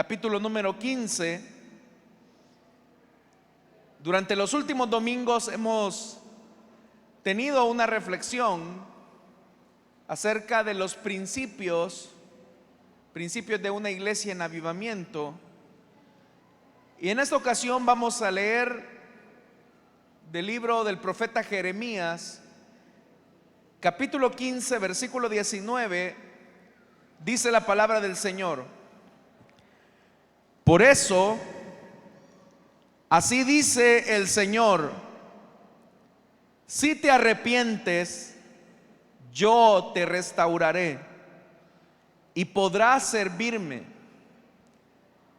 capítulo número 15. Durante los últimos domingos hemos tenido una reflexión acerca de los principios de una iglesia en avivamiento. Y en esta ocasión vamos a leer del libro del profeta Jeremías, capítulo 15, versículo 19. Dice la palabra del Señor: por eso, así dice el Señor, si te arrepientes, yo te restauraré y podrás servirme.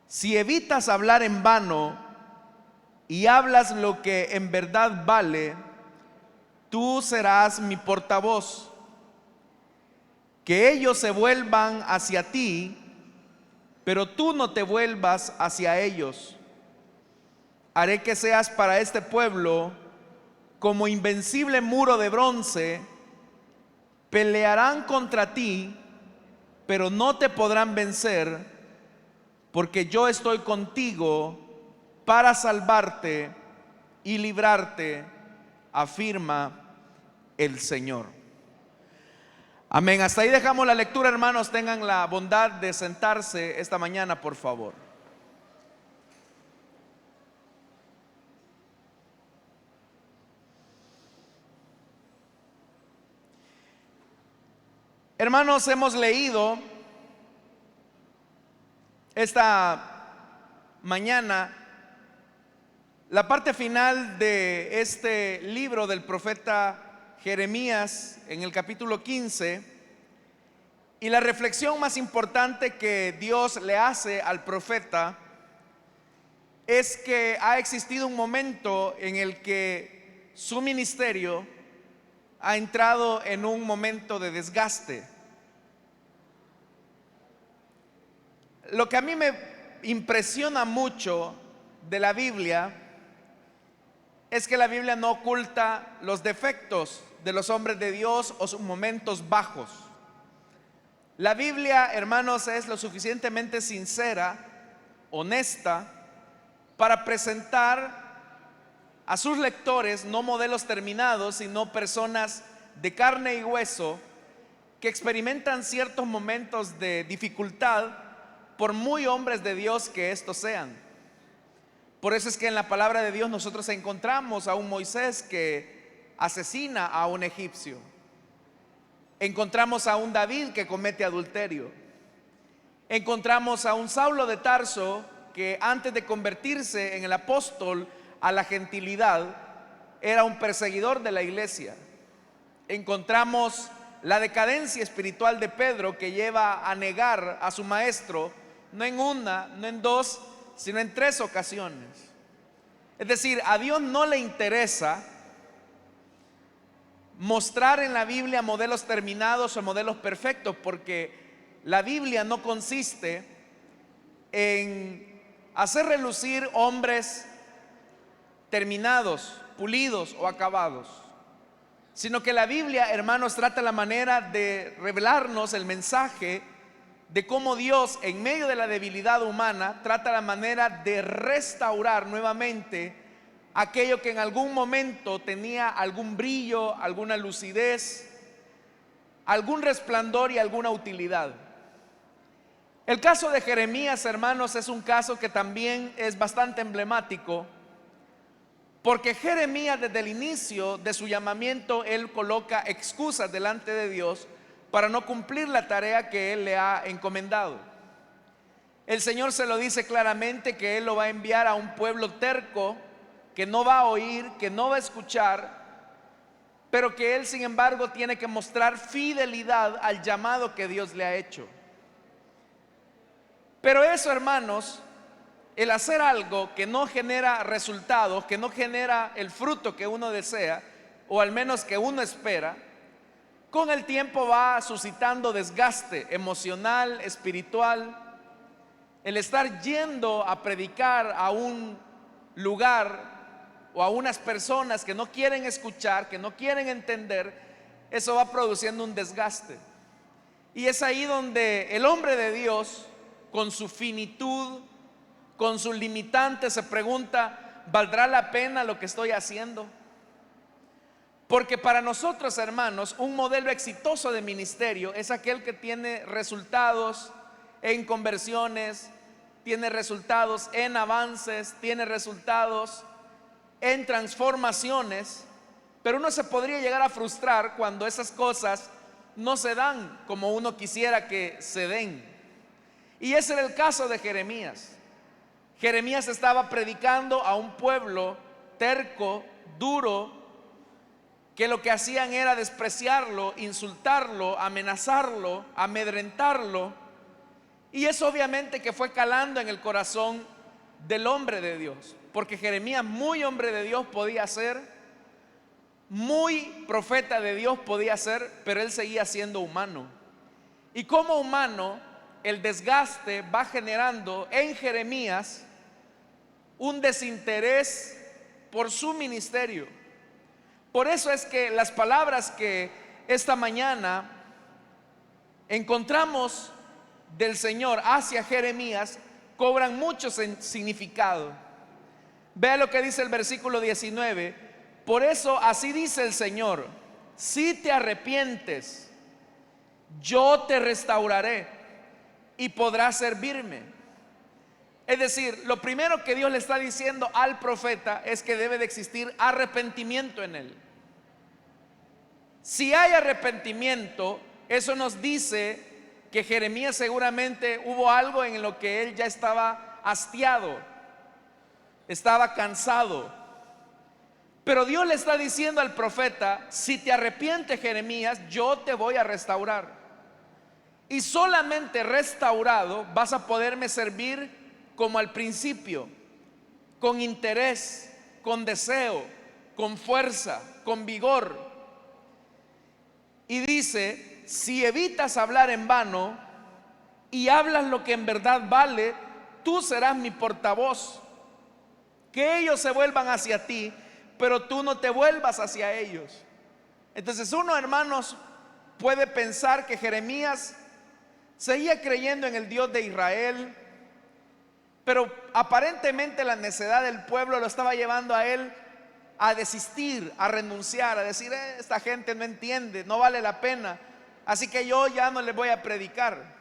Si evitas hablar en vano y hablas lo que en verdad vale, tú serás mi portavoz. Que ellos se vuelvan hacia ti, pero tú no te vuelvas hacia ellos. Haré que seas para este pueblo como invencible muro de bronce. Pelearán contra ti, pero no te podrán vencer, porque yo estoy contigo para salvarte y librarte, afirma el Señor. Amén. Hasta ahí dejamos la lectura, hermanos. Tengan la bondad de sentarse esta mañana, por favor. Hermanos, hemos leído esta mañana la parte final de este libro del profeta Jeremías en el capítulo 15, y la reflexión más importante que Dios le hace al profeta es que ha existido un momento en el que su ministerio ha entrado en un momento de desgaste. Lo que a mí me impresiona mucho de la Biblia es que la Biblia no oculta los defectos de los hombres de Dios o sus momentos bajos. La Biblia, hermanos, es lo suficientemente sincera, honesta, para presentar a sus lectores no modelos terminados, sino personas de carne y hueso que experimentan ciertos momentos de dificultad, por muy hombres de Dios que estos sean. Por eso es que en la palabra de Dios nosotros encontramos a un Moisés que asesina a un egipcio. Encontramos a un David que comete adulterio. Encontramos a un Saulo de Tarso que antes de convertirse en el apóstol a la gentilidad era un perseguidor de la iglesia. Encontramos la decadencia espiritual de Pedro, que lleva a negar a su maestro no en una, no en dos, sino en 3 ocasiones. Es decir, a Dios no le interesa mostrar en la Biblia modelos terminados o modelos perfectos, porque la Biblia no consiste en hacer relucir hombres terminados, pulidos o acabados, sino que la Biblia, hermanos, trata la manera de revelarnos el mensaje de cómo Dios, en medio de la debilidad humana, trata la manera de restaurar nuevamente aquello que en algún momento tenía algún brillo, alguna lucidez, algún resplandor y alguna utilidad. El caso de Jeremías, hermanos, es un caso que también es bastante emblemático, porque Jeremías, desde el inicio de su llamamiento, él coloca excusas delante de Dios para no cumplir la tarea que él le ha encomendado. El Señor se lo dice claramente, que él lo va a enviar a un pueblo terco, que no va a oír, que no va a escuchar, pero que él, sin embargo, tiene que mostrar fidelidad al llamado que Dios le ha hecho. Pero eso, hermanos, el hacer algo que no genera resultados, que no genera el fruto que uno desea, o al menos que uno espera, con el tiempo va suscitando desgaste emocional, espiritual. El estar yendo a predicar a un lugar o a unas personas que no quieren escuchar, que no quieren entender, eso va produciendo un desgaste. Y es ahí donde el hombre de Dios con su finitud, con sus limitantes, se pregunta, ¿valdrá la pena lo que estoy haciendo? Porque para nosotros, hermanos, un modelo exitoso de ministerio es aquel que tiene resultados en conversiones, tiene resultados en avances, tiene resultados en transformaciones, pero uno se podría llegar a frustrar cuando esas cosas no se dan como uno quisiera que se den. Y ese era el caso de Jeremías. Jeremías estaba predicando a un pueblo terco, duro, que lo que hacían era despreciarlo, insultarlo, amenazarlo, amedrentarlo. Y eso obviamente que fue calando en el corazón del hombre de Dios, porque Jeremías, muy hombre de Dios podía ser, muy profeta de Dios podía ser, pero él seguía siendo humano. Y como humano, el desgaste va generando en Jeremías un desinterés por su ministerio. Por eso es que las palabras que esta mañana encontramos del Señor hacia Jeremías cobran mucho significado. Vea lo que dice el versículo 19. Por eso así dice el Señor: si te arrepientes, yo te restauraré y podrás servirme. Es decir, lo primero que Dios le está diciendo al profeta es que debe de existir arrepentimiento en él. Si hay arrepentimiento, eso nos dice que Jeremías seguramente hubo algo en lo que él ya estaba hastiado, estaba cansado. Pero Dios le está diciendo al profeta: si te arrepientes, Jeremías, yo te voy a restaurar. Y solamente restaurado vas a poderme servir como al principio, con interés, con deseo, con fuerza, con vigor. Y dice: si evitas hablar en vano y hablas lo que en verdad vale, tú serás mi portavoz. Que ellos se vuelvan hacia ti, pero tú no te vuelvas hacia ellos. Entonces uno, hermanos, puede pensar que Jeremías seguía creyendo en el Dios de Israel, pero aparentemente la necedad del pueblo lo estaba llevando a él a desistir, a renunciar, a decir: esta gente no entiende, no vale la pena, así que yo ya no les voy a predicar.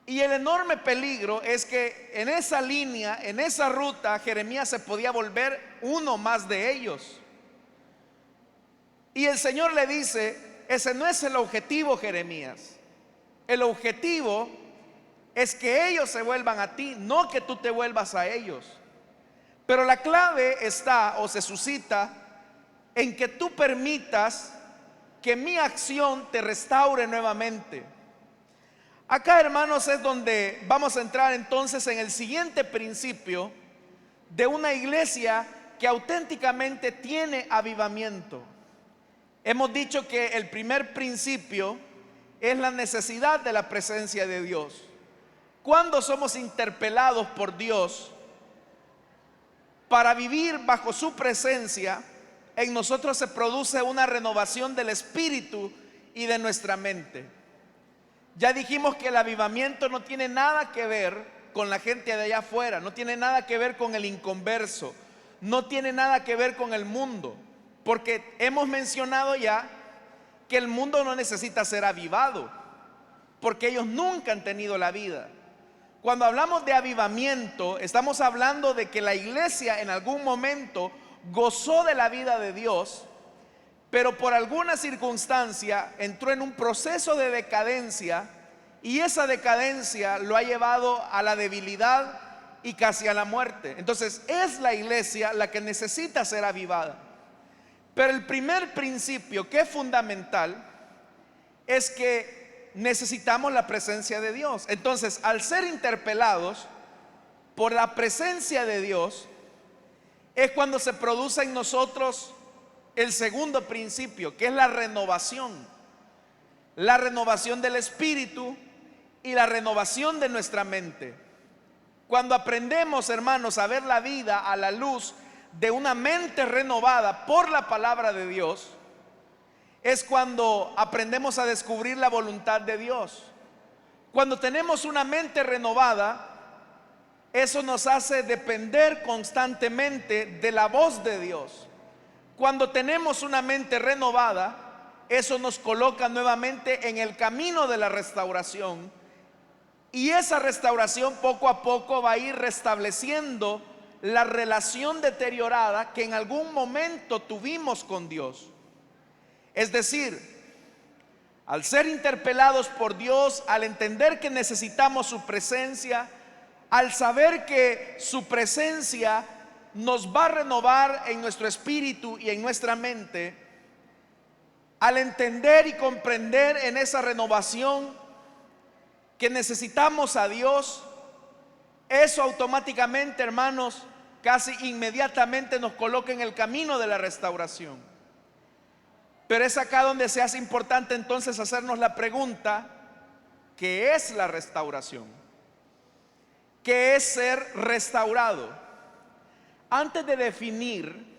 Y el enorme peligro es que en esa línea, en esa ruta, Jeremías se podía volver uno más de ellos. Y el Señor le dice: ese no es el objetivo, Jeremías. El objetivo es que ellos se vuelvan a ti, no que tú te vuelvas a ellos. Pero la clave está, o se suscita, en que tú permitas que mi acción te restaure nuevamente. Acá, hermanos, es donde vamos a entrar entonces en el siguiente principio de una iglesia que auténticamente tiene avivamiento. Hemos dicho que el primer principio es la necesidad de la presencia de Dios. Cuando somos interpelados por Dios para vivir bajo su presencia, en nosotros se produce una renovación del espíritu y de nuestra mente. Ya dijimos que el avivamiento no tiene nada que ver con la gente de allá afuera, no tiene nada que ver con el inconverso, no tiene nada que ver con el mundo, porque hemos mencionado ya que el mundo no necesita ser avivado, porque ellos nunca han tenido la vida. Cuando hablamos de avivamiento, estamos hablando de que la iglesia en algún momento gozó de la vida de Dios, pero por alguna circunstancia entró en un proceso de decadencia, y esa decadencia lo ha llevado a la debilidad y casi a la muerte. Entonces es la iglesia la que necesita ser avivada. Pero el primer principio, que es fundamental, es que necesitamos la presencia de Dios. Entonces, al ser interpelados por la presencia de Dios, es cuando se produce en nosotros el segundo principio, que es la renovación del espíritu y la renovación de nuestra mente. Cuando aprendemos, hermanos, a ver la vida a la luz de una mente renovada por la palabra de Dios, es cuando aprendemos a descubrir la voluntad de Dios. Cuando tenemos una mente renovada, eso nos hace depender constantemente de la voz de Dios. Cuando tenemos una mente renovada, eso nos coloca nuevamente en el camino de la restauración. Y esa restauración poco a poco va a ir restableciendo la relación deteriorada que en algún momento tuvimos con Dios. Es decir, al ser interpelados por Dios, al entender que necesitamos su presencia, al saber que su presencia nos va a renovar en nuestro espíritu y en nuestra mente, al entender y comprender en esa renovación que necesitamos a Dios, eso automáticamente, hermanos, casi inmediatamente nos coloca en el camino de la restauración. Pero es acá donde se hace importante entonces hacernos la pregunta: ¿qué es la restauración? ¿Qué es ser restaurado? Antes de definir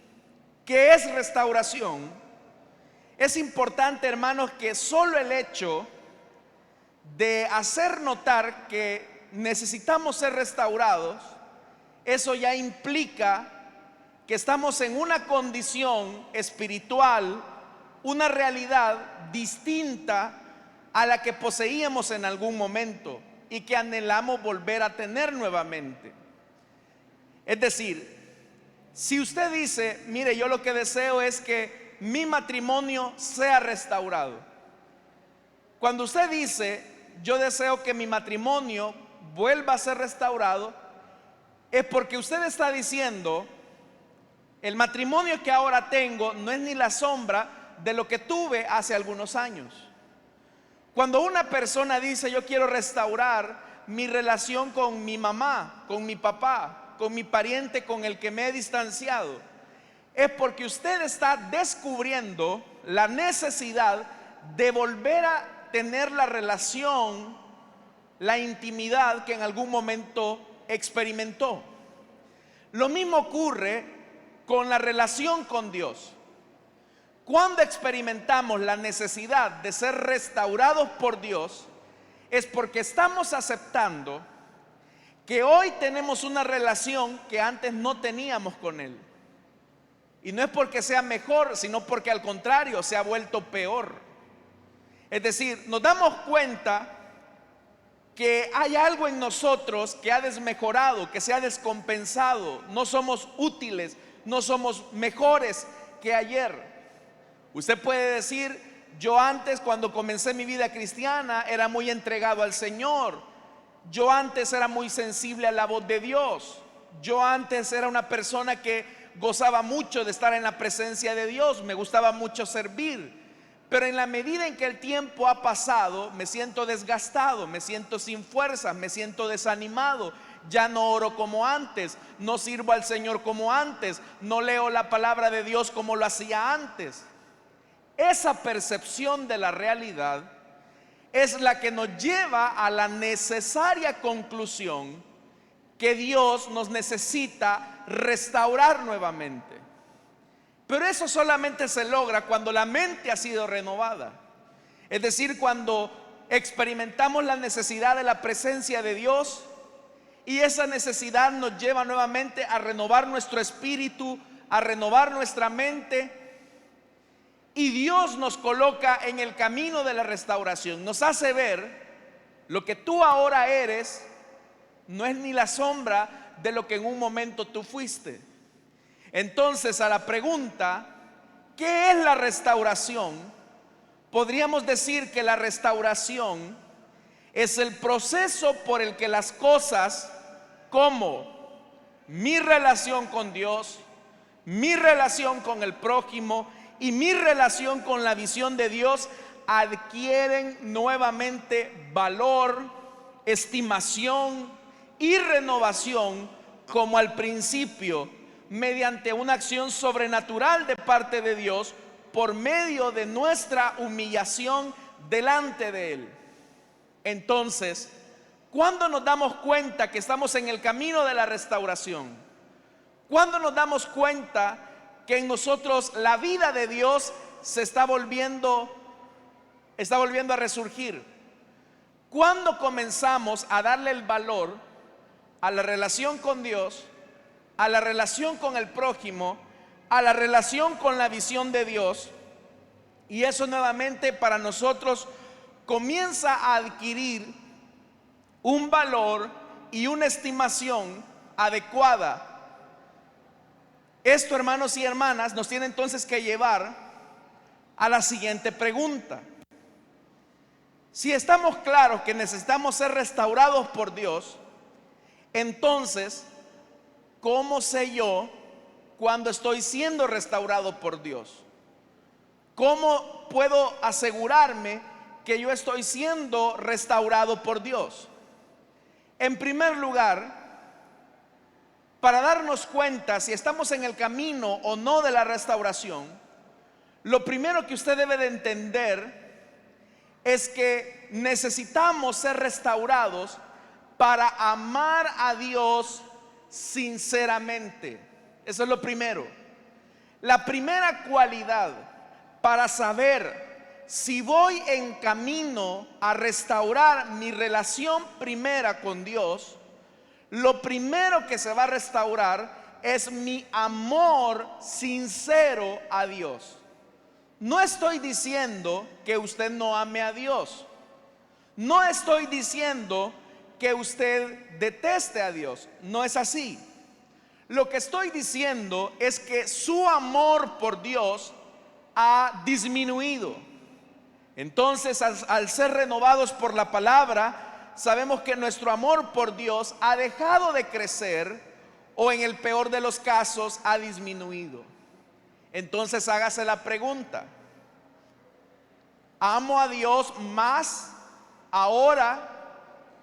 qué es restauración, es importante, hermanos, que solo el hecho de hacer notar que necesitamos ser restaurados, eso ya implica que estamos en una condición espiritual, una realidad distinta a la que poseíamos en algún momento y que anhelamos volver a tener nuevamente. Es decir, si usted dice: mire, yo lo que deseo es que mi matrimonio sea restaurado. Cuando usted dice: yo deseo que mi matrimonio vuelva a ser restaurado, es porque usted está diciendo: el matrimonio que ahora tengo no es ni la sombra de lo que tuve hace algunos años. Cuando una persona dice: yo quiero restaurar mi relación con mi mamá, con mi papá, con mi pariente con el que me he distanciado, es porque usted está descubriendo la necesidad de volver a tener la relación, la intimidad que en algún momento experimentó. Lo mismo ocurre con la relación con Dios. Cuando experimentamos la necesidad de ser restaurados por Dios, es porque estamos aceptando que hoy tenemos una relación que antes no teníamos con Él. Y no es porque sea mejor, sino porque al contrario se ha vuelto peor. Es decir, nos damos cuenta que hay algo en nosotros que ha desmejorado, que se ha descompensado. No somos útiles, no somos mejores que ayer. Usted puede decir: yo antes, cuando comencé mi vida cristiana, era muy entregado al Señor. Yo antes era muy sensible a la voz de Dios. Yo antes era una persona que gozaba mucho de estar en la presencia de Dios, me gustaba mucho servir. Pero en la medida en que el tiempo ha pasado, me siento desgastado, me siento sin fuerzas, me siento desanimado. Ya no oro como antes, no sirvo al Señor como antes, no leo la palabra de Dios como lo hacía antes. Esa percepción de la realidad es la que nos lleva a la necesaria conclusión que Dios nos necesita restaurar nuevamente. Pero eso solamente se logra cuando la mente ha sido renovada. Es decir, cuando experimentamos la necesidad de la presencia de Dios, y esa necesidad nos lleva nuevamente a renovar nuestro espíritu, a renovar nuestra mente, y Dios nos coloca en el camino de la restauración. Nos hace ver: lo que tú ahora eres no es ni la sombra de lo que en un momento tú fuiste. Entonces, a la pregunta: ¿qué es la restauración? Podríamos decir que la restauración es el proceso por el que las cosas, como mi relación con Dios, mi relación con el prójimo y mi relación con la visión de Dios, adquieren nuevamente valor, estimación y renovación, como al principio, mediante una acción sobrenatural de parte de Dios, por medio de nuestra humillación delante de Él. Entonces, ¿cuándo nos damos cuenta que estamos en el camino de la restauración? ¿Cuándo nos damos cuenta que en nosotros la vida de Dios se está volviendo a resurgir? ¿Cuándo comenzamos a darle el valor a la relación con Dios, a la relación con el prójimo, a la relación con la visión de Dios? Y eso nuevamente para nosotros comienza a adquirir un valor y una estimación adecuada. Esto, hermanos y hermanas, nos tiene entonces que llevar a la siguiente pregunta. Si estamos claros que necesitamos ser restaurados por Dios, entonces, ¿cómo sé yo cuando estoy siendo restaurado por Dios? ¿Cómo puedo asegurarme que yo estoy siendo restaurado por Dios? En primer lugar, para darnos cuenta si estamos en el camino o no de la restauración, lo primero que usted debe de entender es que necesitamos ser restaurados para amar a Dios sinceramente. Eso es lo primero. La primera cualidad para saber si voy en camino a restaurar mi relación primera con Dios, lo primero que se va a restaurar es mi amor sincero a Dios. No estoy diciendo que usted no ame a Dios. No estoy diciendo que usted deteste a Dios. No es así. Lo que estoy diciendo es que su amor por Dios ha disminuido. Entonces, al ser renovados por la palabra, sabemos que nuestro amor por Dios ha dejado de crecer, o en el peor de los casos ha disminuido. Entonces hágase la pregunta: ¿amo a Dios más ahora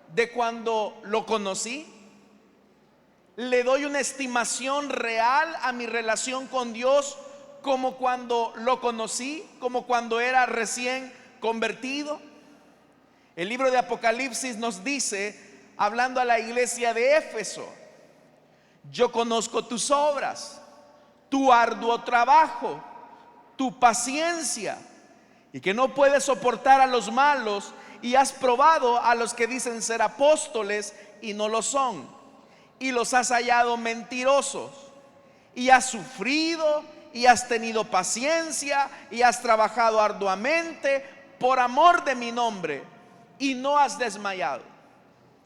de cuando lo conocí? ¿Le doy una estimación real a mi relación con Dios como cuando lo conocí, como cuando era recién convertido? El libro de Apocalipsis nos dice, hablando a la iglesia de Éfeso: yo conozco tus obras, tu arduo trabajo, tu paciencia, y que no puedes soportar a los malos, y has probado a los que dicen ser apóstoles y no lo son, y los has hallado mentirosos, y has sufrido y has tenido paciencia y has trabajado arduamente por amor de mi nombre y no has desmayado.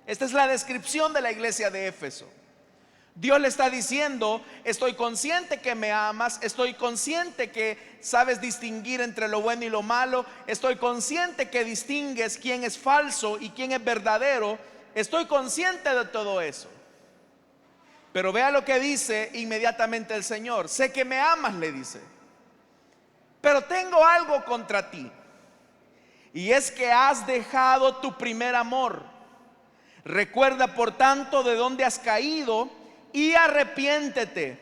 Esta es la descripción de la iglesia de Éfeso. Dios le está diciendo: estoy consciente que me amas, estoy consciente que sabes distinguir entre lo bueno y lo malo, estoy consciente que distingues quién es falso y quién es verdadero, estoy consciente de todo eso. Pero vea lo que dice inmediatamente el Señor: sé que me amas, le dice, pero tengo algo contra ti, y es que has dejado tu primer amor. Recuerda por tanto de dónde has caído y arrepiéntete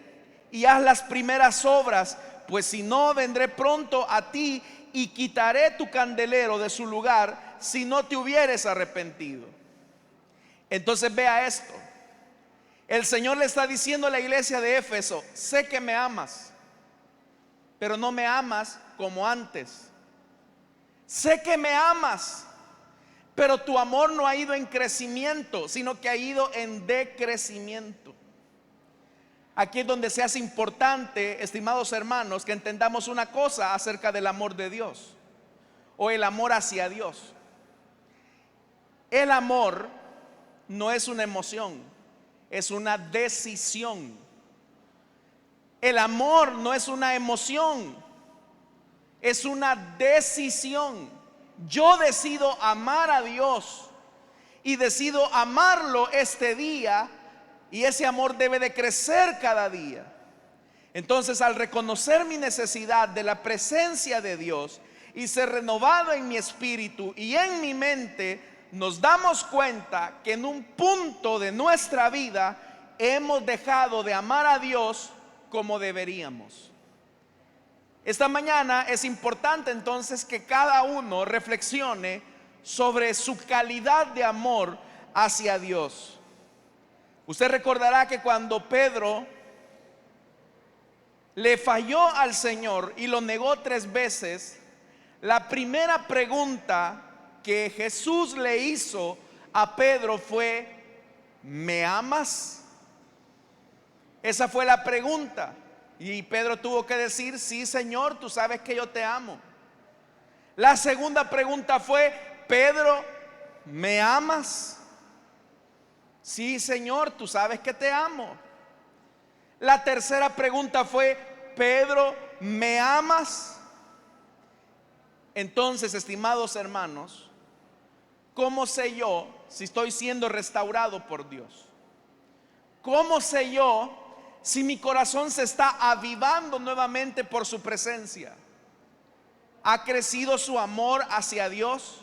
y haz las primeras obras, pues si no, vendré pronto a ti y quitaré tu candelero de su lugar si no te hubieres arrepentido. Entonces vea esto: el Señor le está diciendo a la iglesia de Éfeso: sé que me amas, pero no me amas como antes. Sé que me amas, pero tu amor no ha ido en crecimiento, sino que ha ido en decrecimiento. Aquí es donde se hace importante, estimados hermanos, que entendamos una cosa acerca del amor de Dios, o el amor hacia Dios. El amor no es una emoción, es una decisión. El amor no es una emoción, es una decisión. Yo decido amar a Dios y decido amarlo este día, y ese amor debe de crecer cada día. Entonces, al reconocer mi necesidad de la presencia de Dios y ser renovado en mi espíritu y en mi mente, nos damos cuenta que en un punto de nuestra vida hemos dejado de amar a Dios como deberíamos. Esta mañana es importante entonces que cada uno reflexione sobre su calidad de amor hacia Dios. Usted recordará que cuando Pedro le falló al Señor y lo negó 3 veces, la primera pregunta que Jesús le hizo a Pedro fue: ¿me amas? Esa fue la pregunta. Y Pedro tuvo que decir: sí, Señor, tú sabes que yo te amo. La segunda pregunta fue: Pedro, ¿me amas? Sí, Señor, tú sabes que te amo. La tercera pregunta fue: Pedro, ¿me amas? Entonces, estimados hermanos, ¿cómo sé yo si estoy siendo restaurado por Dios? ¿Cómo sé yo si mi corazón se está avivando nuevamente por su presencia? ¿Ha crecido su amor hacia Dios?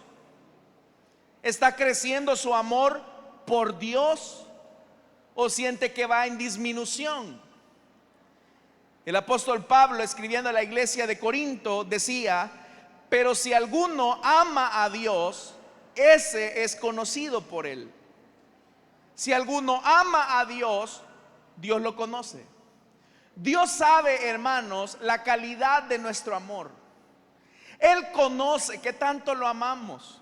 ¿Está creciendo su amor por Dios? ¿O siente que va en disminución? El apóstol Pablo, escribiendo a la iglesia de Corinto, decía: pero si alguno ama a Dios, ese es conocido por él. Si alguno ama a Dios, Dios lo conoce. Dios sabe, hermanos, la calidad de nuestro amor. Él conoce qué tanto lo amamos.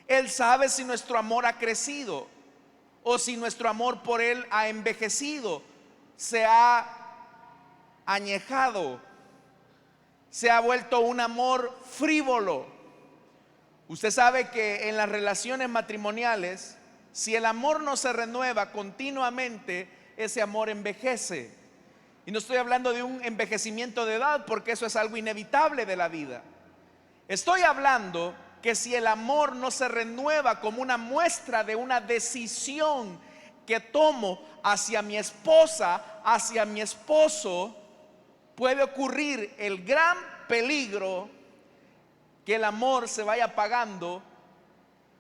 Él sabe si nuestro amor ha crecido o si nuestro amor por Él ha envejecido, se ha añejado, se ha vuelto un amor frívolo. Usted sabe que en las relaciones matrimoniales, si el amor no se renueva continuamente, ese amor envejece. Y no estoy hablando de un envejecimiento de edad, porque eso es algo inevitable de la vida. Estoy hablando que si el amor no se renueva como una muestra de una decisión que tomo hacia mi esposa, hacia mi esposo, puede ocurrir el gran peligro que el amor se vaya apagando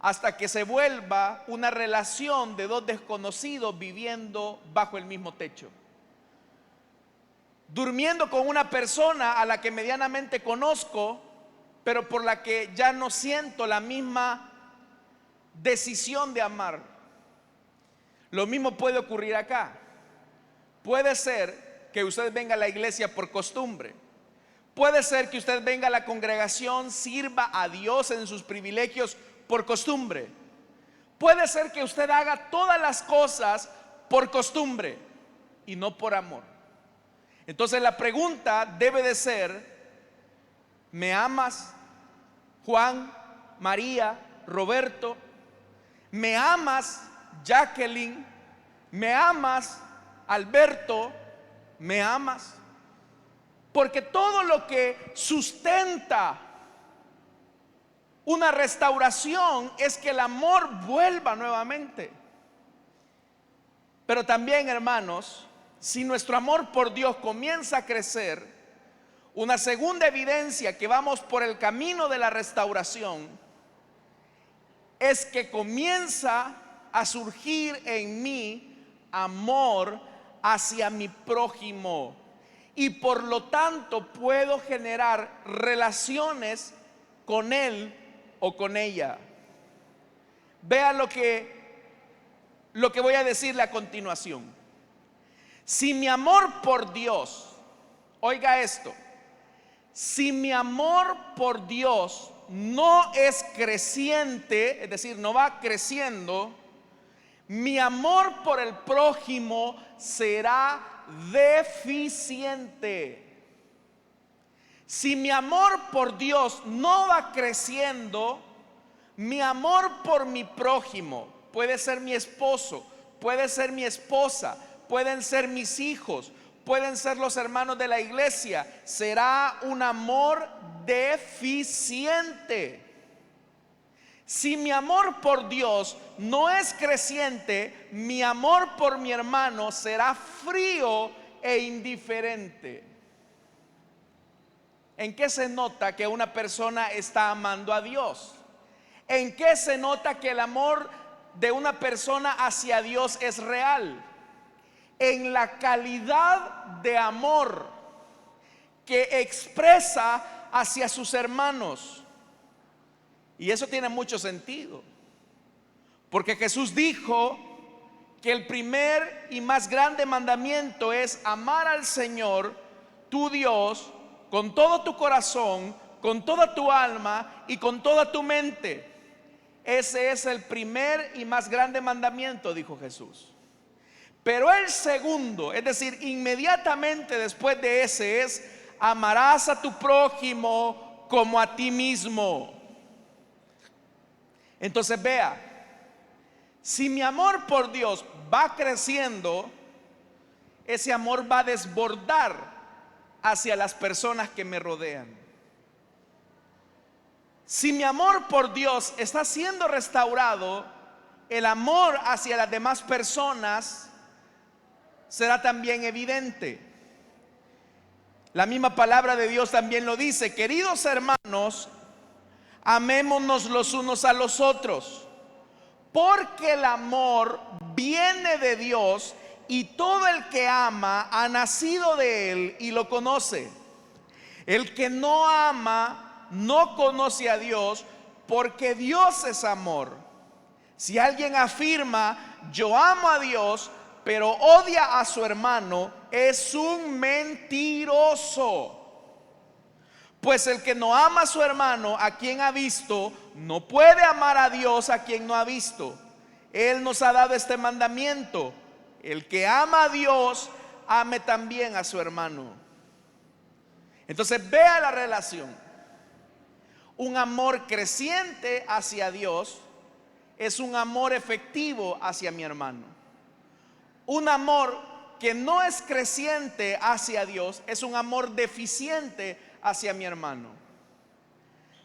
hasta que se vuelva una relación de dos desconocidos viviendo bajo el mismo techo, durmiendo con una persona a la que medianamente conozco, pero por la que ya no siento la misma decisión de amar. Lo mismo puede ocurrir acá. Puede ser que usted venga a la iglesia por costumbre. Puede ser que usted venga a la congregación, sirva a Dios en sus privilegios por costumbre. Puede ser que usted haga todas las cosas por costumbre y no por amor. Entonces la pregunta debe de ser: ¿me amas, Juan, María, Roberto? ¿Me amas, Jacqueline? ¿Me amas, Alberto? ¿Me amas? Porque todo lo que sustenta una restauración es que el amor vuelva nuevamente. Pero también, hermanos, si nuestro amor por Dios comienza a crecer, una segunda evidencia que vamos por el camino de la restauración es que comienza a surgir en mí amor hacia mi prójimo, y por lo tanto puedo generar relaciones con él o con ella. Vea lo que voy a decirle a continuación. Si mi amor por Dios, oiga esto, si mi amor por Dios no es creciente, es decir, no va creciendo, mi amor por el prójimo será deficiente. Si mi amor por Dios no va creciendo, mi amor por mi prójimo, puede ser mi esposo, puede ser mi esposa, pueden ser mis hijos, pueden ser los hermanos de la iglesia, será un amor deficiente. Si mi amor por Dios no es creciente, mi amor por mi hermano será frío e indiferente. ¿En qué se nota que una persona está amando a Dios? ¿En qué se nota que el amor de una persona hacia Dios es real? En la calidad de amor que expresa hacia sus hermanos. Y eso tiene mucho sentido, porque Jesús dijo que el primer y más grande mandamiento es amar al Señor, tu Dios, con todo tu corazón, con toda tu alma y con toda tu mente. Ese es el primer y más grande mandamiento, dijo Jesús. Pero el segundo, es decir, inmediatamente después de ese, es: amarás a tu prójimo como a ti mismo. Entonces vea, si mi amor por Dios va creciendo, ese amor va a desbordar hacia las personas que me rodean. Si mi amor por Dios está siendo restaurado, el amor hacia las demás personas será también evidente. La misma palabra de Dios también lo dice: queridos hermanos, amémonos los unos a los otros, porque el amor viene de Dios, y todo el que ama ha nacido de Él y lo conoce. El que no ama no conoce a Dios, porque Dios es amor. Si alguien afirma: yo amo a Dios, pero odia a su hermano, es un mentiroso. Pues el que no ama a su hermano, a quien ha visto, no puede amar a Dios, a quien no ha visto. Él nos ha dado este mandamiento: el que ama a Dios, ame también a su hermano. Entonces vea la relación. Un amor creciente hacia Dios es un amor efectivo hacia mi hermano. Un amor que no es creciente hacia Dios es un amor deficiente hacia mi hermano.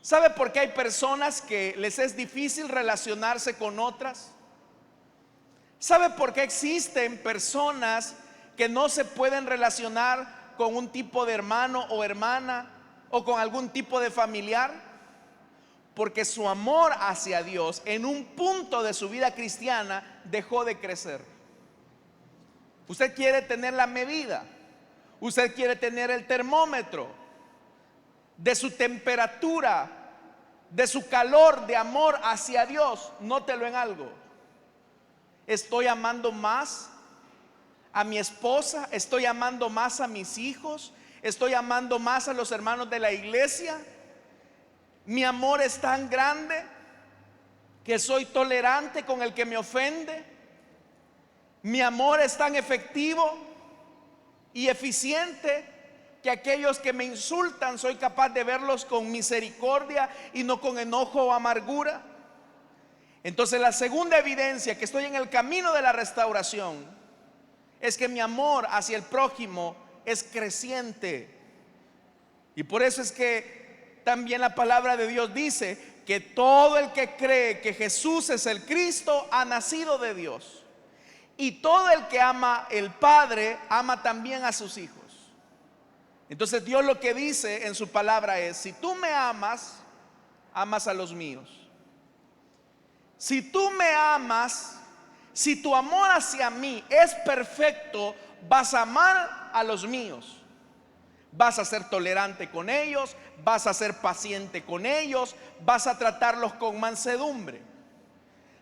¿Sabe por qué hay personas que les es difícil relacionarse con otras? ¿Sabe por qué existen personas que no se pueden relacionar con un tipo de hermano o hermana, o con algún tipo de familiar? Porque su amor hacia Dios en un punto de su vida cristiana dejó de crecer. Usted quiere tener la medida, usted quiere tener el termómetro de su temperatura, de su calor de amor hacia Dios. Nótelo en algo: estoy amando más a mi esposa, estoy amando más a mis hijos, estoy amando más a los hermanos de la iglesia. Mi amor es tan grande que soy tolerante con el que me ofende. Mi amor es tan efectivo y eficiente que aquellos que me insultan soy capaz de verlos con misericordia y no con enojo o amargura. Entonces, la segunda evidencia que estoy en el camino de la restauración es que mi amor hacia el prójimo es creciente. Y por eso es que también la palabra de Dios dice que todo el que cree que Jesús es el Cristo ha nacido de Dios. Y todo el que ama el Padre ama también a sus hijos. Entonces Dios lo que dice en su palabra es: si tú me amas, amas a los míos. Si tú me amas, si tu amor hacia mí es perfecto, vas a amar a los míos. Vas a ser tolerante con ellos, vas a ser paciente con ellos, vas a tratarlos con mansedumbre.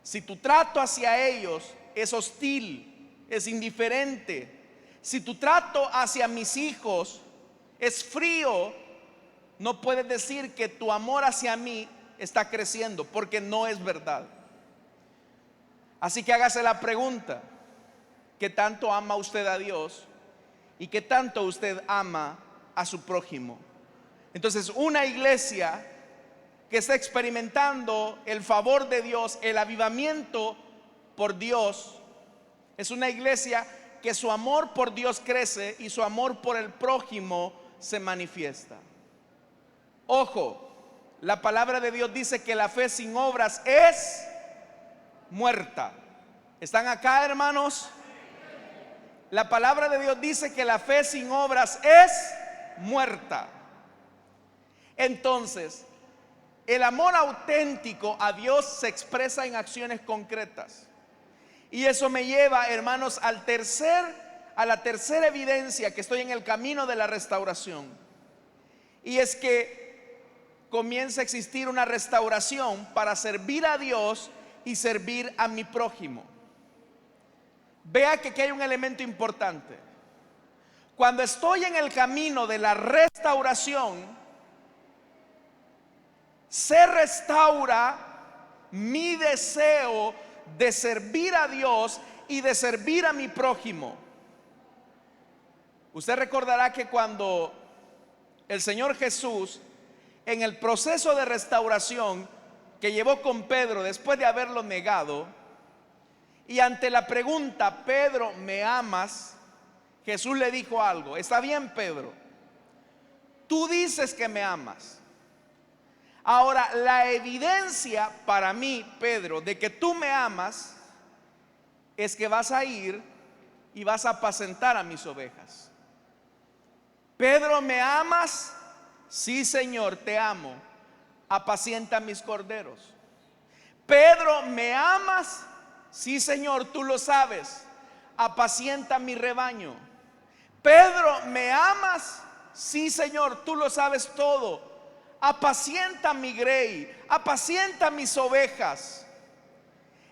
Si tu trato hacia ellos es hostil, es indiferente, si tu trato hacia mis hijos es frío, no puedes decir que tu amor hacia mí está creciendo, porque no es verdad. Así que hágase la pregunta: ¿qué tanto ama usted a Dios? ¿Y qué tanto usted ama a su prójimo? Entonces, una iglesia que está experimentando el favor de Dios, el avivamiento por Dios, es una iglesia que su amor por Dios crece y su amor por el prójimo se manifiesta. Ojo, la palabra de Dios dice que la fe sin obras es muerta. ¿Están acá, hermanos? La palabra de Dios dice que la fe sin obras es muerta. Entonces, el amor auténtico a Dios se expresa en acciones concretas. Y eso me lleva, hermanos, a la tercera evidencia que estoy en el camino de la restauración. Y es que comienza a existir una restauración para servir a Dios y servir a mi prójimo. Vea que aquí hay un elemento importante. Cuando estoy en el camino de la restauración, se restaura mi deseo de servir a Dios y de servir a mi prójimo. Usted recordará que cuando el Señor Jesús, en el proceso de restauración que llevó con Pedro después de haberlo negado, y ante la pregunta, Pedro, ¿me amas?, Jesús le dijo algo. Está bien, Pedro, tú dices que me amas. Ahora, la evidencia para mí, Pedro, de que tú me amas es que vas a ir y vas a apacentar a mis ovejas. Pedro, ¿me amas? Sí, Señor, te amo. Apacienta mis corderos. Pedro, ¿me amas? Sí, Señor, tú lo sabes. Apacienta mi rebaño. Pedro, ¿me amas? Sí, Señor, tú lo sabes todo. Apacienta mi grey, apacienta mis ovejas.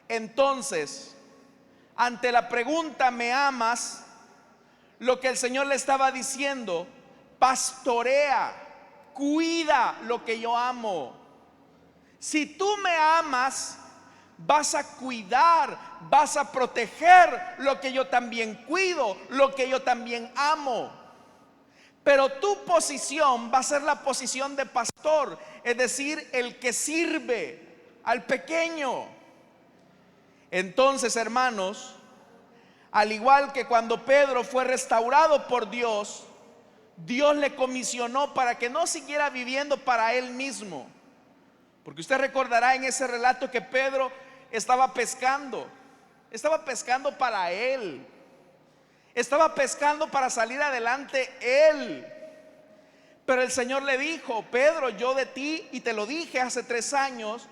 Entonces, ante la pregunta, ¿me amas?, lo que el Señor le estaba diciendo: pastorea, cuida lo que yo amo. Si tú me amas, vas a cuidar, vas a proteger lo que yo también cuido, lo que yo también amo. Pero tu posición va a ser la posición de pastor, es decir, el que sirve al pequeño. Entonces, hermanos, al igual que cuando Pedro fue restaurado por Dios, Dios le comisionó para que no siguiera viviendo para él mismo. Porque usted recordará en ese relato que Pedro estaba pescando para él, estaba pescando para salir adelante él. Pero el Señor le dijo: Pedro, yo de ti, y te lo dije hace 3 años,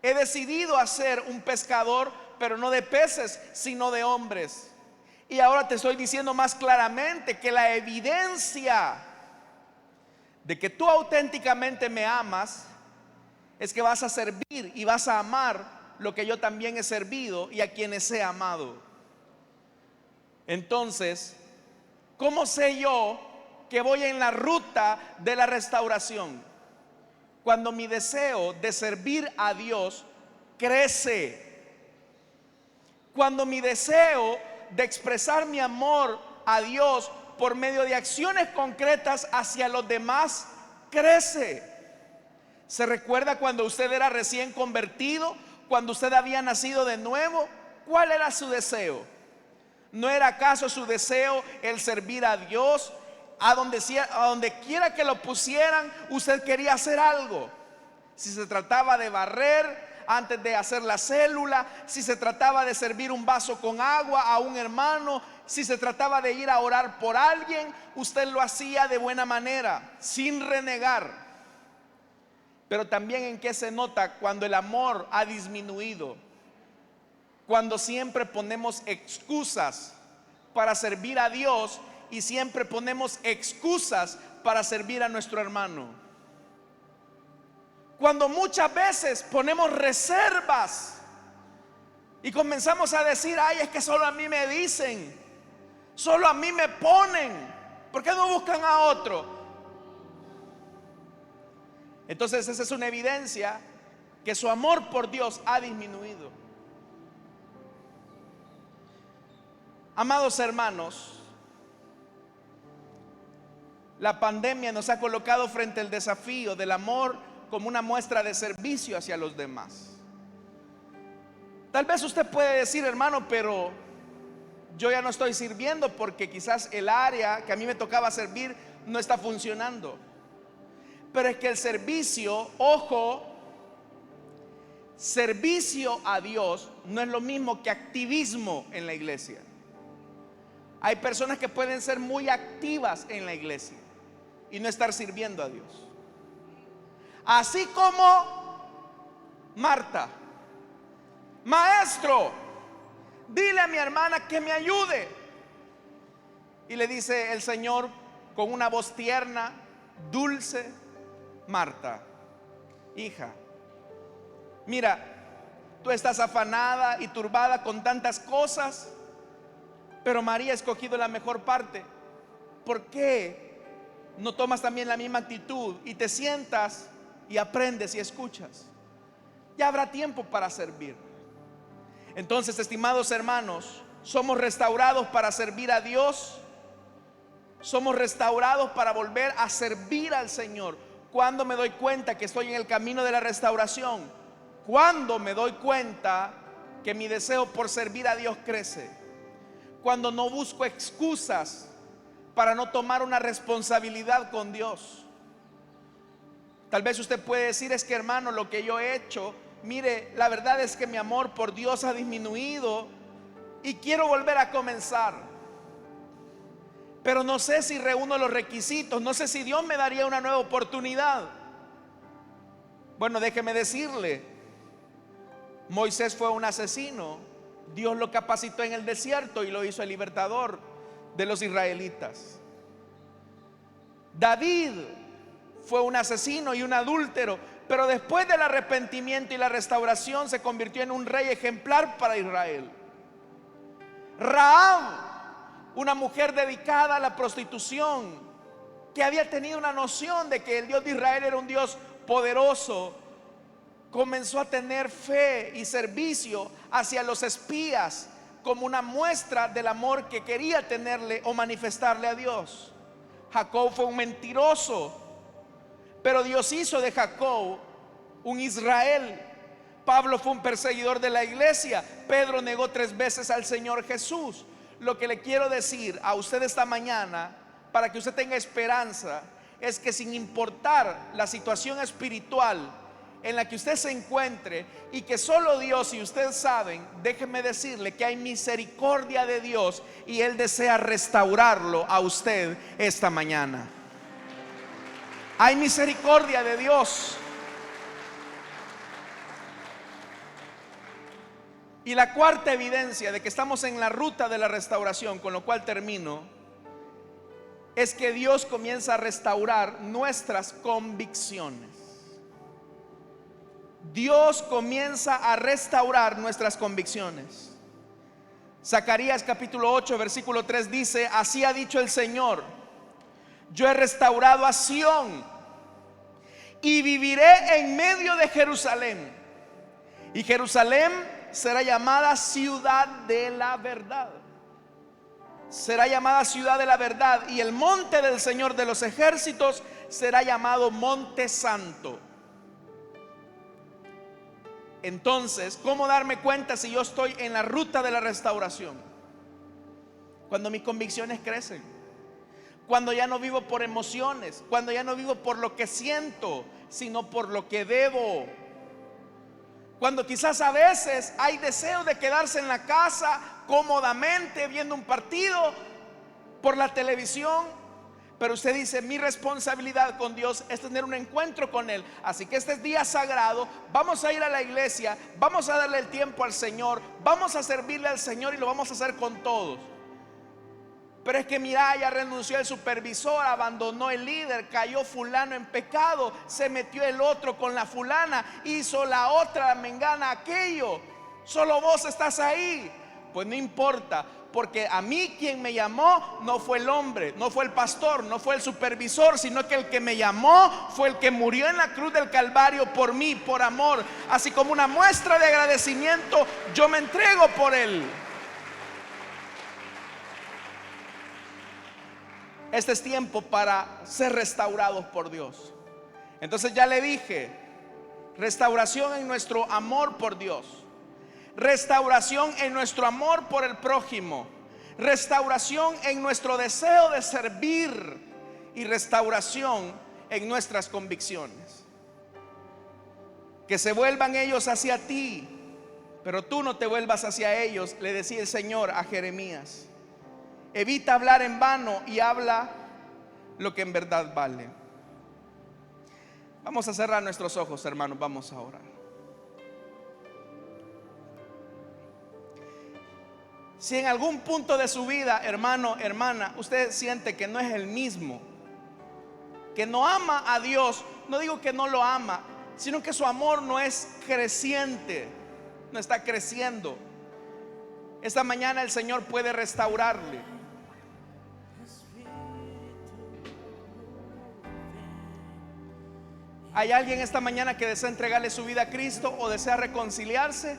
he decidido hacer un pescador, pero no de peces, sino de hombres. Y ahora te estoy diciendo más claramente que la evidencia de que tú auténticamente me amas es que vas a servir y vas a amar lo que yo también he servido y a quienes he amado. Entonces, ¿cómo sé yo que voy en la ruta de la restauración? Cuando mi deseo de servir a Dios crece, cuando mi deseo de expresar mi amor a Dios por medio de acciones concretas hacia los demás crece. ¿Se recuerda cuando usted era recién convertido? Cuando usted había nacido de nuevo, ¿cuál era su deseo? ¿No era acaso su deseo el servir a Dios? A donde quiera que lo pusieran, usted quería hacer algo. Si se trataba de barrer antes de hacer la célula, si se trataba de servir un vaso con agua a un hermano, si se trataba de ir a orar por alguien, usted lo hacía de buena manera, sin renegar. Pero también en qué se nota cuando el amor ha disminuido, cuando siempre ponemos excusas para servir a Dios y siempre ponemos excusas para servir a nuestro hermano, cuando muchas veces ponemos reservas y comenzamos a decir: ay, es que solo a mí me dicen, solo a mí me ponen, ¿por qué no buscan a otro? Entonces esa es una evidencia que su amor por Dios ha disminuido. Amados hermanos, la pandemia nos ha colocado frente al desafío del amor como una muestra de servicio hacia los demás. Tal vez usted puede decir: hermano, pero yo ya no estoy sirviendo porque quizás el área que a mí me tocaba servir no está funcionando. Pero es que el servicio, ojo, servicio a Dios no es lo mismo que activismo en la iglesia. Hay personas que pueden ser muy activas en la iglesia y no estar sirviendo a Dios. Así como Marta: maestro, dile a mi hermana que me ayude. Y le dice el Señor con una voz tierna, dulce: Marta, hija, mira, tú estás afanada y turbada con tantas cosas, pero María ha escogido la mejor parte. ¿Por qué no tomas también la misma actitud y te sientas y aprendes y escuchas? ya habrá tiempo para servir. Entonces, estimados hermanos, somos restaurados para servir a Dios. Somos restaurados para volver a servir al Señor. ¿Cuándo me doy cuenta que estoy en el camino de la restauración? Cuando me doy cuenta que mi deseo por servir a Dios crece. Cuando no busco excusas para no tomar una responsabilidad con Dios. Tal vez usted puede decir: es que, hermano, lo que yo he hecho, mire, la verdad es que mi amor por Dios ha disminuido y quiero volver a comenzar, pero no sé si reúno los requisitos, no sé si Dios me daría una nueva oportunidad. Bueno, déjeme decirle, Moisés fue un asesino. Dios lo capacitó en el desierto y lo hizo el libertador de los israelitas. David fue un asesino y un adúltero, pero después del arrepentimiento y la restauración se convirtió en un rey ejemplar para Israel. Rahab, una mujer dedicada a la prostitución, que había tenido una noción de que el Dios de Israel era un Dios poderoso, comenzó a tener fe y servicio hacia los espías como una muestra del amor que quería tenerle o manifestarle a Dios. Jacob fue un mentiroso, pero Dios hizo de Jacob un Israel. Pablo fue un perseguidor de la iglesia. Pedro negó 3 veces al Señor Jesús. Lo que le quiero decir a usted esta mañana, para que usted tenga esperanza, es que sin importar la situación espiritual en la que usted se encuentre, y que solo Dios y usted saben, déjeme decirle que hay misericordia de Dios y Él desea restaurarlo a usted esta mañana. Hay misericordia de Dios. Y la cuarta evidencia de que estamos en la ruta de la restauración, con lo cual termino, es que Dios comienza a restaurar nuestras convicciones. Dios comienza a restaurar nuestras convicciones. Zacarías capítulo 8 versículo 3 dice: así ha dicho el Señor, yo he restaurado a Sión y viviré en medio de Jerusalén, y Jerusalén será llamada ciudad de la verdad. Será llamada ciudad de la verdad, y el monte del Señor de los ejércitos será llamado monte santo. Entonces, ¿cómo darme cuenta si yo estoy en la ruta de la restauración? Cuando mis convicciones crecen, cuando ya no vivo por emociones, cuando ya no vivo por lo que siento, sino por lo que debo. Cuando quizás a veces hay deseo de quedarse en la casa cómodamente viendo un partido por la televisión, pero usted dice: mi responsabilidad con Dios es tener un encuentro con Él. Así que este es día sagrado, vamos a ir a la iglesia, vamos a darle el tiempo al Señor, vamos a servirle al Señor y lo vamos a hacer con todos. Pero es que mira, ya renunció el supervisor, abandonó el líder, cayó fulano en pecado, se metió el otro con la fulana, hizo la otra, la mengana aquello, solo vos estás ahí. Pues no importa, porque a mí quien me llamó no fue el hombre, no fue el pastor, no fue el supervisor, sino que el que me llamó fue el que murió en la cruz del Calvario por mí, por amor. Así como una muestra de agradecimiento, yo me entrego por él. Este es tiempo para ser restaurados por Dios. Entonces ya le dije, restauración en nuestro amor por Dios, restauración en nuestro amor por el prójimo, restauración en nuestro deseo de servir y restauración en nuestras convicciones. Que se vuelvan ellos hacia ti, pero tú no te vuelvas hacia ellos, le decía el Señor a Jeremías. Evita hablar en vano y habla lo que en verdad vale. Vamos a cerrar nuestros ojos, hermanos, vamos a orar. Si en algún punto de su vida, hermano, hermana, usted siente que no es el mismo, que no ama a Dios, no digo que no lo ama, sino que su amor no es creciente, no está creciendo, esta mañana el Señor puede restaurarle. ¿Hay alguien esta mañana que desea entregarle su vida a Cristo o desea reconciliarse?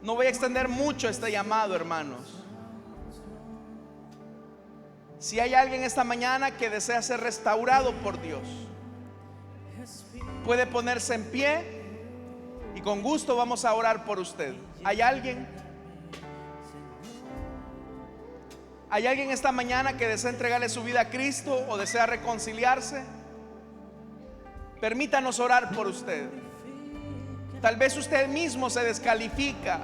No voy a extender mucho este llamado, hermanos. Si hay alguien esta mañana que desea ser restaurado por Dios, puede ponerse en pie y con gusto vamos a orar por usted. ¿Hay alguien? ¿Hay alguien esta mañana que desea entregarle su vida a Cristo o desea reconciliarse? Permítanos orar por usted. Tal vez usted mismo se descalifica,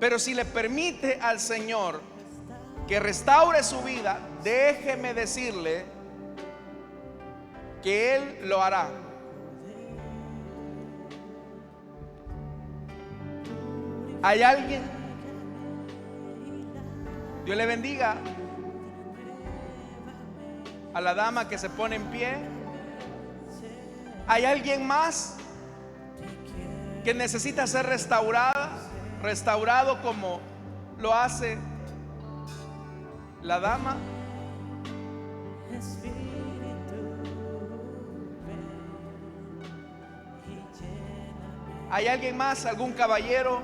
pero si le permite al Señor que restaure su vida, déjeme decirle que Él lo hará. ¿Hay alguien? Dios le bendiga a la dama que se pone en pie. ¿Hay alguien más que necesita ser restaurado como lo hace la dama? ¿Hay alguien más? ¿Algún caballero?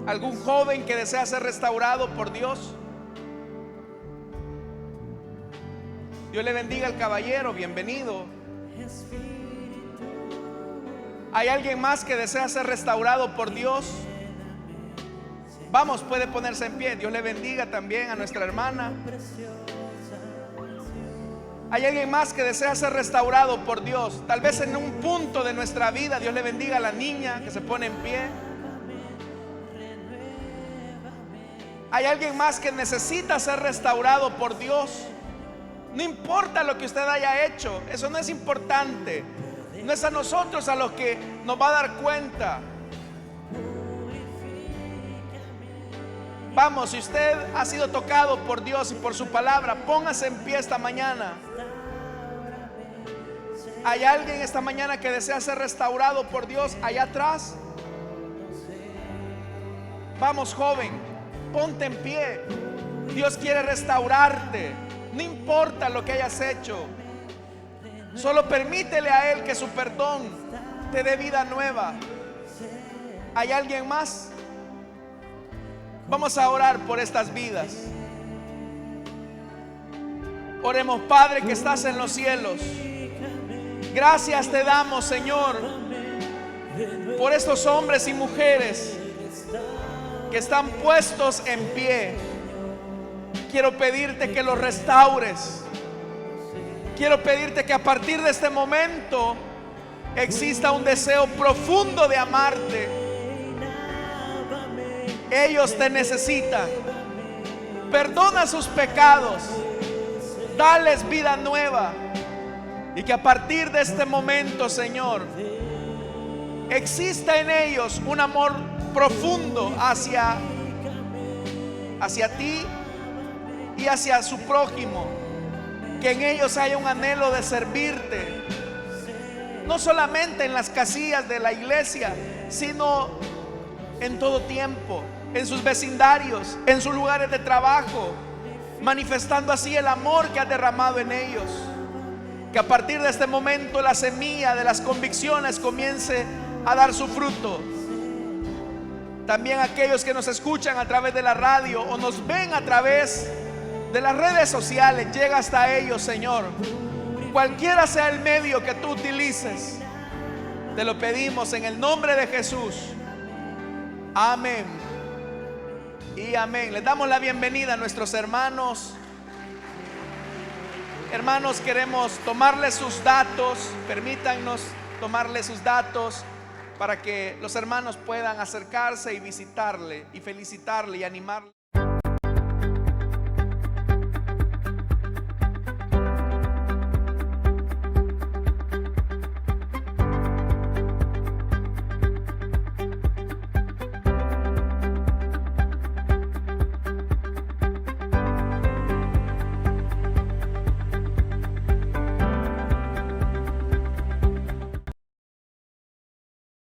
¿Algún joven que desea ser restaurado por Dios? Dios le bendiga al caballero, bienvenido. ¿Hay alguien más que desea ser restaurado por Dios? Vamos, puede ponerse en pie. Dios le bendiga también a nuestra hermana. ¿Hay alguien más que desea ser restaurado por Dios? Tal vez en un punto de nuestra vida. Dios le bendiga a la niña que se pone en pie. ¿Hay alguien más que necesita ser restaurado por Dios? No importa lo que usted haya hecho, eso no es importante. No es a nosotros a los que nos va a dar cuenta. Vamos, si usted ha sido tocado por Dios y por su palabra, póngase en pie esta mañana. ¿Hay alguien esta mañana que desea ser restaurado por Dios allá atrás? Vamos, joven, ponte en pie. Dios quiere restaurarte. No importa lo que hayas hecho, solo permítele a Él que su perdón te dé vida nueva. ¿Hay alguien más? Vamos a orar por estas vidas. Oremos. Padre que estás en los cielos, gracias te damos, Señor, por estos hombres y mujeres que están puestos en pie. Quiero pedirte que los restaures. Quiero pedirte que a partir de este momento exista un deseo profundo de amarte. Ellos te necesitan. Perdona sus pecados. Dales vida nueva. Y que a partir de este momento, Señor, exista en ellos un amor profundo hacia ti y hacia su prójimo. Que en ellos haya un anhelo de servirte, no solamente en las casillas de la iglesia, sino en todo tiempo, en sus vecindarios, en sus lugares de trabajo, manifestando así el amor que has derramado en ellos. Que a partir de este momento la semilla de las convicciones comience a dar su fruto. También aquellos que nos escuchan a través de la radio o nos ven a través de las redes sociales, llega hasta ellos, Señor. Cualquiera sea el medio que tú utilices, te lo pedimos en el nombre de Jesús. Amén y amén. Les damos la bienvenida a nuestros hermanos. Hermanos, queremos tomarles sus datos. Permítanos tomarles sus datos para que los hermanos puedan acercarse y visitarle y felicitarle y animarle.